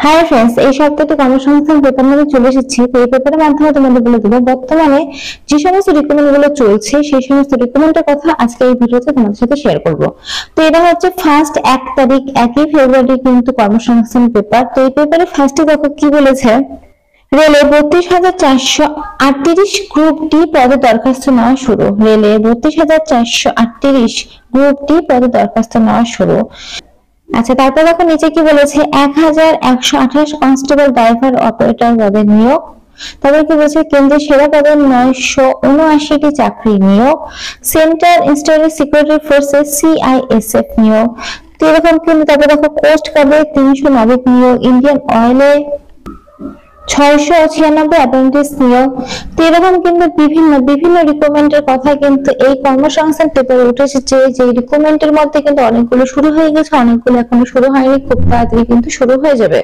Hi friends, এই সপ্তাহে কর্মসংস্থান পেপার নিয়ে চলে এসেছি। তো এই পেপারের মাধ্যমে তোমাদের বলে দেবো বর্তমানে যে সমস্ত রিকমেন্ড গুলো চলছে সেই সমস্ত রিকমেন্ডের কথা আজকে এই ভিডিওতে তোমাদের সাথে শেয়ার করব। তো এটা হচ্ছে ফার্স্ট 1 তারিখ 1 ফেব্রুয়ারি কিন্তু কর্মসংস্থান পেপার। তো এই পেপারে ফার্স্টে দেখো কি বলেছে, রেলে 32,438 গ্রুপ ডি পদে দরখাস্ত নেওয়া শুরু। রেলে 32,438 গ্রুপ ডি পদে দরখাস্ত নেওয়া শুরু। আচ্ছা, তারপর দেখো নিচে কি বলেছে, 1128 কনস্টেবল ড্রাইভার অপারেটর পদে নিয়োগ। তারপর কি বলছে, কেন্দ্রের সেরা পদে 979টি চাকরি নিয়োগ। সেন্ট্রাল ইনস্টিটিউট সিকিউরিটি ফোর্সে CISF নিয়োগ। তো এরকম কিন্তু তারপর দেখো কোস্ট গার্ডে 300 নাবিক নিয়োগ। ইন্ডিয়ান অয়েলে 696 অ্যাপ্রেন্টিস নিয়োগ। তো এরকম কিন্তু বিভিন্ন রিকমেন্ডের কথা কিন্তু এই কর্মসংস্থান পেপারে উঠে এসেছে। যে রিকমেন্ডের মধ্যে কিন্তু অনেকগুলো শুরু হয়ে গেছে, অনেকগুলো এখনো শুরু হয়নি, খুব তাড়াতাড়ি কিন্তু শুরু হয়ে যাবে।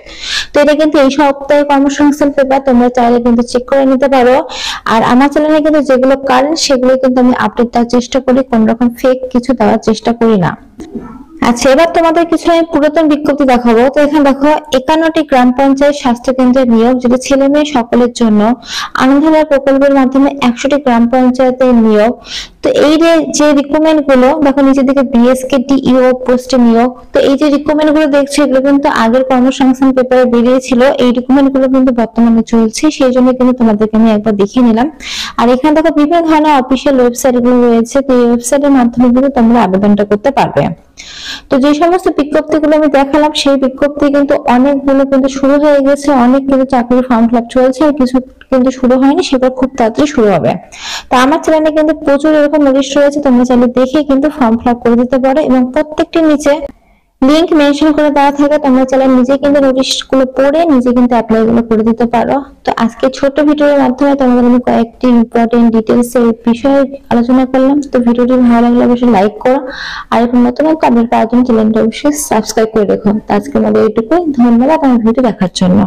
তো এটা কিন্তু এই সপ্তাহে কর্মসংস্থান পেপার, তোমরা চাইলে কিন্তু চেক করে নিতে পারো। আর আমার চ্যানেলে কিন্তু যেগুলো কারেন্ট সেগুলো কিন্তু আমি আপডেট দেওয়ার চেষ্টা করি, কোন রকম ফেক কিছু দেওয়ার চেষ্টা করি না। আচ্ছা, এবার তোমাদের কিছু আমি পুরাতন বিজ্ঞপ্তি দেখাবো। তো এখানে দেখো 51টি গ্রাম পঞ্চায়েত স্বাস্থ্য কেন্দ্রের নিয়োগ, যেটা ছেলে মেয়ে সকলের জন্য। আনন্দধারা প্রকল্পের মাধ্যমে 100টি গ্রাম পঞ্চায়েতের নিয়োগ। তো এই যে রিকমেন্ড গুলো দেখো নিচের দিকে, BSK DEO পোস্টে নিয়োগ। তো এই যে রিকমেন্ড গুলো দেখছো এগুলো কিন্তু আগের কর্মসংস্থান পেপারে বেরিয়েছিল। এই রিকমেন্ড গুলো কিন্তু বর্তমানে চলছে, সেই জন্য কিন্তু তোমাদেরকে আমি একবার দেখিয়ে নিলাম। আর এখানে দেখো বিভিন্ন ধরনের অফিসিয়াল ওয়েবসাইট গুলো রয়েছে। তো এই ওয়েবসাইটের মাধ্যমে কিন্তু তোমরা আবেদনটা করতে পারবে। তো যে সমস্ত বিজ্ঞপ্তিগুলো আমি দেখালাম সেই বিজ্ঞপ্তি কিন্তু অনেকগুলো কিন্তু শুরু হয়ে গেছে, অনেক কিন্তু চাকরির ফর্ম ফিল আপ চলছে, আর কিছু কিন্তু শুরু হয়নি, সেটা খুব তাড়াতাড়ি শুরু হবে। তো আমার চ্যানেলে কিন্তু প্রচুর এরকম নোটিশ রয়েছে, তোমরা চাইলে দেখে কিন্তু ফর্ম ফিল আপ করে দিতে পারো। এবং প্রত্যেকটির নিচে লিংক মেনশন করে দেওয়া থাকে, তোমরা চাইলে নিজে কিন্তু নোটিশ গুলো পড়ে নিজে কিন্তু অ্যাপ্লাই গুলো করে দিতে পারো। তো আজকে ছোট ভিডিওর মাধ্যমে তোমাদের আমি কয়েকটি ইম্পর্টেন্ট ডিটেইলস এর বিষয়ে আলোচনা করলাম। তো ভিডিওটি ভালো লাগলে অবশ্যই লাইক করো, আর এরকম নতুন আপডেট পাওয়ার জন্য চ্যানেলটা অবশ্যই সাবস্ক্রাইব করে রেখো। তো আজকের মতো এইটুকুই, ধন্যবাদ আমার ভিডিও দেখার জন্য।